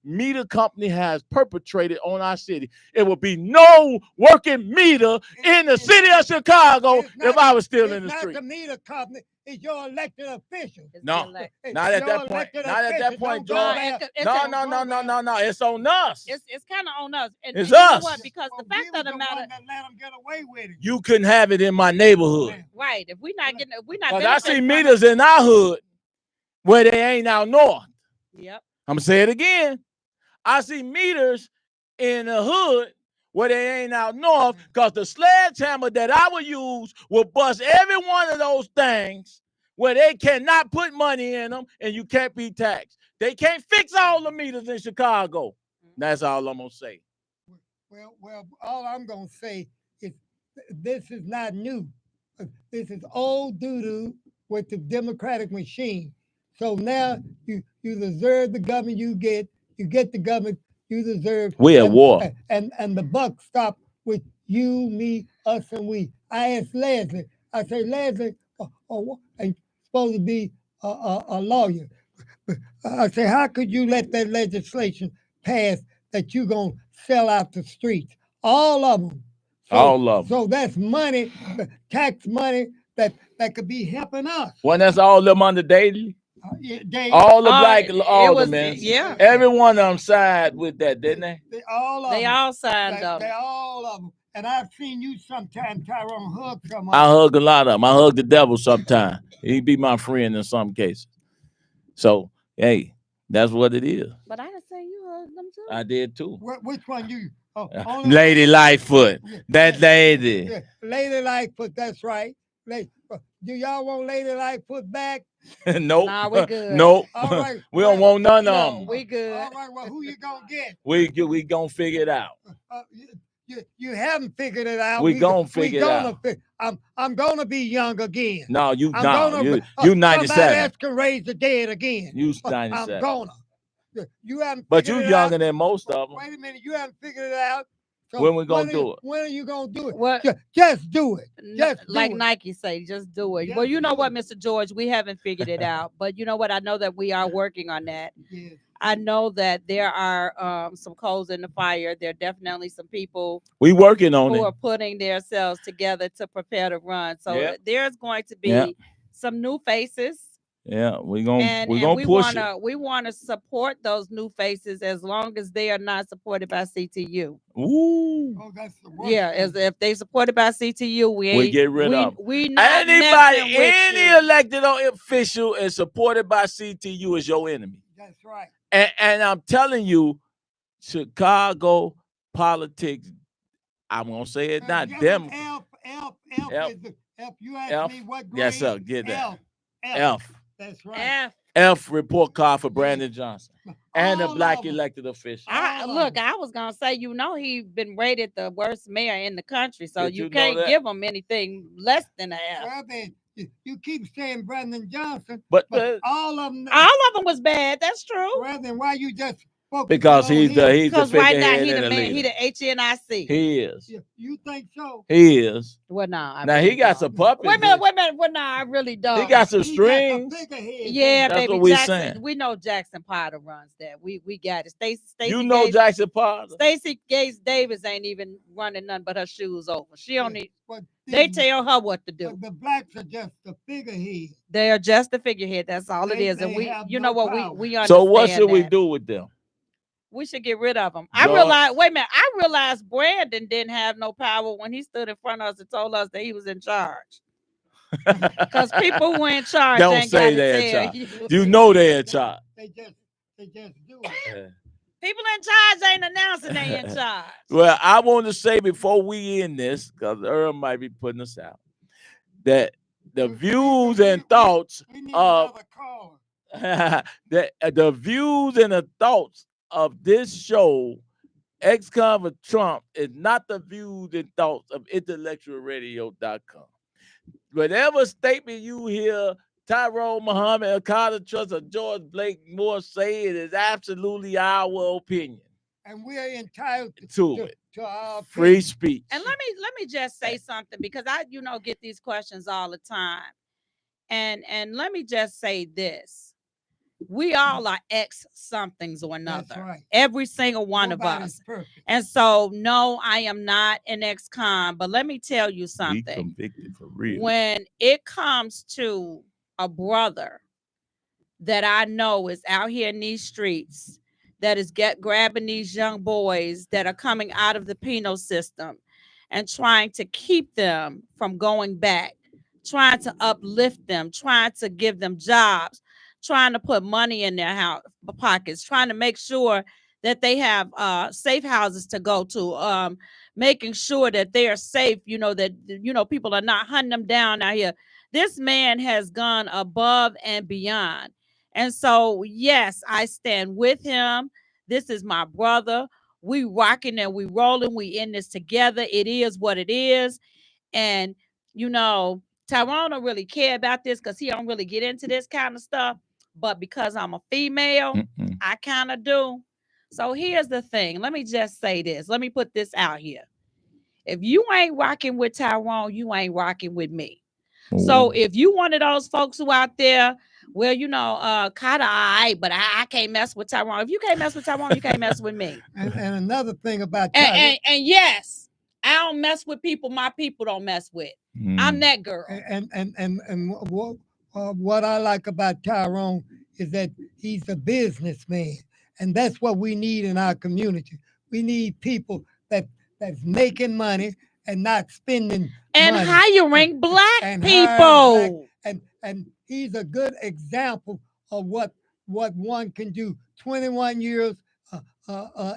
meter company has perpetrated on our city. It will be no working meter in the city of Chicago if I was still in the street. It's not the meter company. It's your elected official. No, It's not at your that point. elected Not at that officials. point, Don't go George. there. No. It's on us. It's kind of on us. And It's you know us. what? Because the Well, fact we of the was matter, one that let them get away with it. You couldn't have it in my neighborhood. right? If we're not getting, if we're not. Because I see benefiting from meters in our hood where they ain't out north. it. Yep. I'm going to say it again. I see meters in the hood where they ain't out north because the sledgehammer that I would use will bust every one of those things where they cannot put money in them and you can't be taxed. They can't fix all the meters in Chicago. That's all I'm going to say. Well, all I'm going to say is this is not new. This is old doo-doo with the Democratic machine. So now you deserve the government you get the government you deserve. We at war. And the buck stopped with you, me, us, and we. I asked Leslie. I say, Leslie, and supposed to be a lawyer. I say, how could you let that legislation pass that you're going to sell out the streets? All of them. All of them. So that's money, tax money that could be helping us. Well, that's all them under daily. All the black it was- aldermen, yeah. every one of them signed with that, didn't they? They all signed they, up. They all of them. And I've seen you sometime, Tyrone, hug some of I them. hug a lot of them. I hug the devil sometimes. He be my friend in some cases. So, hey, that's what it is. But I didn't say you hugged them too. I did too. Which one you? Lady Lightfoot. That lady. Yeah, Lady Lightfoot, that's right. Do y'all want Lady Lightfoot back? Nope. Nah, we good. Nope. All right. We don't want none of No, them. we good. All right, well, who you gonna get? We gonna figure it out. You haven't figured it out. We gonna figure it out. I'm gonna be young again. No, you I'm no. gonna, You somebody 97. else can raise the dead again. You I'm 97. gonna. You haven't. But you figured it younger out. than most of them. Wait a minute, you haven't figured it out. So When we gonna do it? When are you gonna do it? What? Just do it. Just do like it. Nike say, just do it. Just Well, you know do what, it. Mr. George, we haven't figured it out. But you know what? I know that we are working on that. Yes. I know that there are some coals in the fire. There are definitely some people We working on who it. are putting themselves together to prepare to run. So Yeah. there's going to be Yeah. some new faces. Yeah, we gonna And push we wanna support those new faces as long as they are not supported by CTU. it. Ooh. Oh, that's the worst Yeah, thing. as if they supported by CTU, we ain't get rid of 'em. we not Anybody, messing with any you. elected official is supported by CTU is your enemy. That's right. And I'm telling you, Chicago politics, I'm gonna say it not Give them. F. F. F. You asked F. me what grade? Yes, sir. Get that. F. F. That's right. F. F report card for Brandon Johnson and the All black of 'em. elected official. All of Look, 'em. I was gonna say, you know, he been rated the worst mayor in the country, so Did you you know can't that? give him anything less than a F. Well, then, you keep saying Brandon Johnson, But all of them. All of them was bad. That's true. Well, then why you just focus because on he's him? the Because right now figurehead he and the the man, he leader. the HNIC. He is. You think so? He is. Well, nah. I Now really he got don't. some puppets. Wait a minute. Well, nah, I really don't. He got some He got strings. the figurehead, Yeah, That's baby. what we Jackson. saying. We know Jackson Potter runs that. We got it. Stacey You know Gates, Jackson Potter. Stacey Gates Davis ain't even running nothing but her shoes over. She only But they these- tell her what to do. but the blacks are just the figurehead. They are just the figurehead. That's all it They- is. And they we, have you no know what, power. we understand. So what should we that. do with them? We should get rid of them. I George- realized. Wait a minute. I realized Brandon didn't have no power when he stood in front of us and told us that he was in charge. Because people who in charge Don't ain't say gotta they're in tell charge. You know they're in charge. They just do it. Yeah. People in charge ain't announcing they in charge. Well, I want to say before we end this, because Earl might be putting us out, that the views and thoughts We need of another caller. the views and the thoughts of this show, ExCons4Trump, is not the views and thoughts of IntellectualRadio.com. Whatever statement you hear Tyrone Muhammad, or Carter Trust, or George Blake Moore say, it is absolutely our opinion And we are entitled to it. to our Free opinion. speech. And let me just say something, because I, get these questions all the time. And let me just say this. We all are ex somethings or another. That's right. Every single one of Nobody's us. perfect. And so, no, I am not an ex-con, but let me tell you We something. convicted for real. When it comes to a brother that I know is out here in these streets, that is grabbing these young boys that are coming out of the penal system and trying to keep them from going back, trying to uplift them, trying to give them jobs, trying to put money in their pockets, trying to make sure that they have safe houses to go to, making sure that they are safe, that people are not hunting them down out here. This man has gone above and beyond. And so, yes, I stand with him. This is my brother. We rocking and we rolling. We in this together. It is what it is. And, Tyrone don't really care about this because he don't really get into this kind of stuff. But because I'm a female, I kind of do. So here's the thing. Let me just say this. Let me put this out here. If you ain't rocking with Tyrone, you ain't rocking with me. So if you one of those folks who out there, well, kind of all right, but I can't mess with Tyrone. If you can't mess with Tyrone, you can't mess with me. And another thing about Tyrone, and yes, I don't mess with people my people don't mess with. I'm that girl. and what I like about Tyrone is that he's a businessman, and that's what we need in our community. We need people that's making money and not spending And money. hiring black And people. and he's a good example of what one can do. 21 years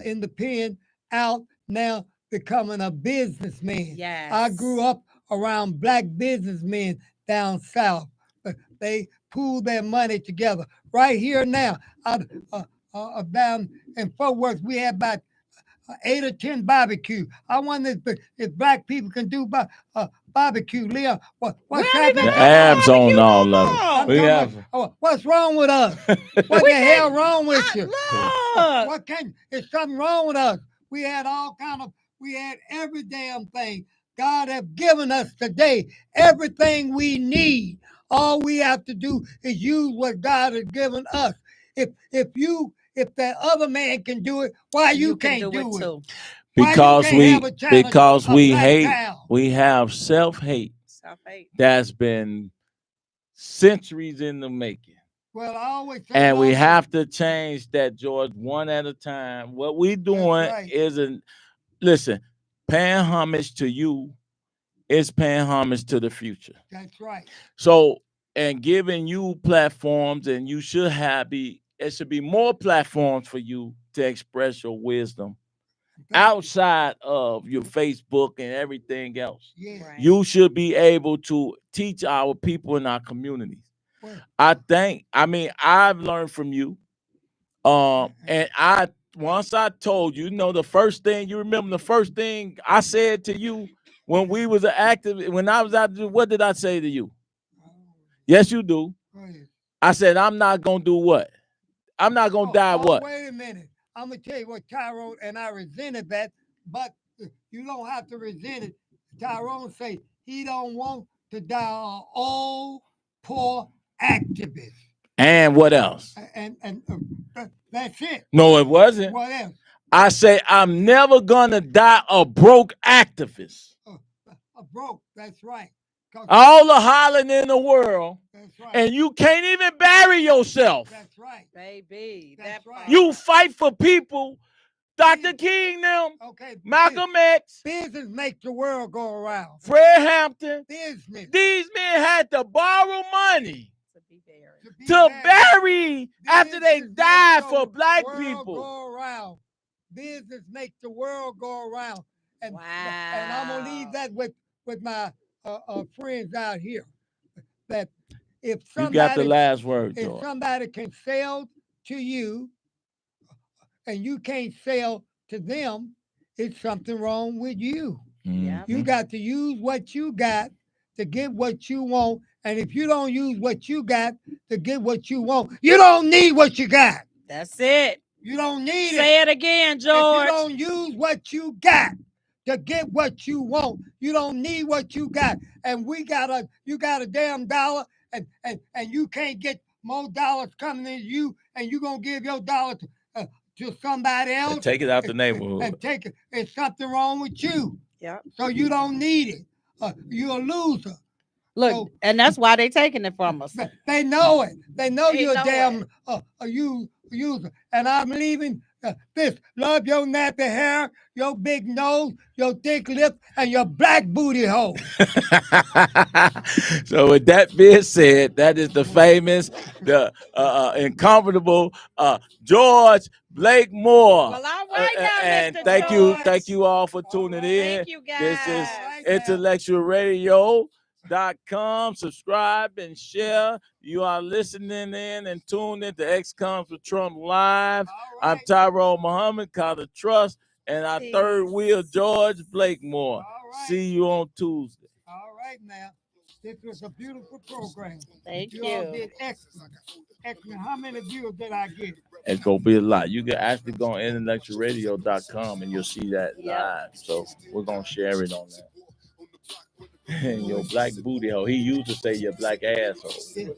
in the pen, out now becoming a businessman. Yes. I grew up around black businessmen down south. They pool their money together. Right here now, down in Fort Worth, we have about 8 or 10 barbecue. I wonder if black people can do barbecue. Leon, what's happening? The abs on all of it. I'm We talking have. about, what's wrong with us? What the hell wrong with you? Look. Is something wrong with us? We had we had every damn thing God have given us today. Everything we need. All we have to do is use what God has given us. If that other man can do it, why you can't do it? Too. Because we hate, town? we have self-hate Self-hate. that's been centuries in the making. Well, I always say And we also- have to change that, George, one at a time. What we doing right. isn't, listen, paying homage to you is paying homage to the future. That's right. So, and giving you platforms, and you should it should be more platforms for you to express your wisdom outside of your Facebook and everything else. Yeah. Right. You should be able to teach our people in our communities. Well, I've learned from you. And once I told you, the first thing you remember, the first thing I said to you when we was active, when I was out, what did I say to you? Yes, you do. go ahead. I said, I'm not gonna do what? I'm not gonna die. What? Wait a minute. I'm gonna tell you what Tyrone, and I resented that, but you don't have to resent it. Tyrone say he don't want to die an old, poor activist. And what else? And that's it. No, it wasn't. What else? I say I'm never gonna die a broke activist. Broke. That's right. All the hollering in the world, That's right. and you can't even bury yourself. That's right. Baby. That's That right. part. You fight for people, Dr. King, them, Okay. Malcolm X, Business makes the world go around. Fred Hampton. Business. These men had to borrow money To be buried. to bury after they Business died makes for the black world people. Go around. Business makes the world go around. And Wow. and I'm gonna leave that with my friends out here. That if You got the somebody last word, if George. somebody can sell to you and you can't sell to them, it's something wrong with you. Yeah. You got to use what you got to get what you want. And if you don't use what you got to get what you want, you don't need what you got. That's it. You don't need it. Say it again, If George. you don't use what you got to get what you want, you don't need what you got. And you got a damn dollar, and you can't get more dollars coming in you, and you gonna give your dollar to somebody else. And take it out the neighborhood. And take it. It's something wrong with you. Yep. So you don't need it. You're a loser. Look, So- and that's why they taking it from us. They know it. They know They you're know a damn user. And I'm leaving this. Love your nappy hair, your big nose, your thick lips, and your black booty hole. So with that being said, that is the famous, the incomparable George Blake Moore. Well, all right now, And Mr. thank George. you all for tuning in. Thank you, guys. This is Right now. IntellectualRadio.com. Subscribe and share. You are listening in and tuned in to ExCons4Trump Live. All I'm right. Tyrone Muhammad, called the Trust, and our Peace. third wheel, George Blakemore. All right. See you on Tuesday. All right now. This was a beautiful program. Thank You all you. did excellent. Excellent. How many views did I get? It's gonna be a lot. You can actually go on IntellectualRadio.com and you'll see that Yep. live. So we're gonna share it on that. And your black booty hole. He used to say your black asshole. Yeah.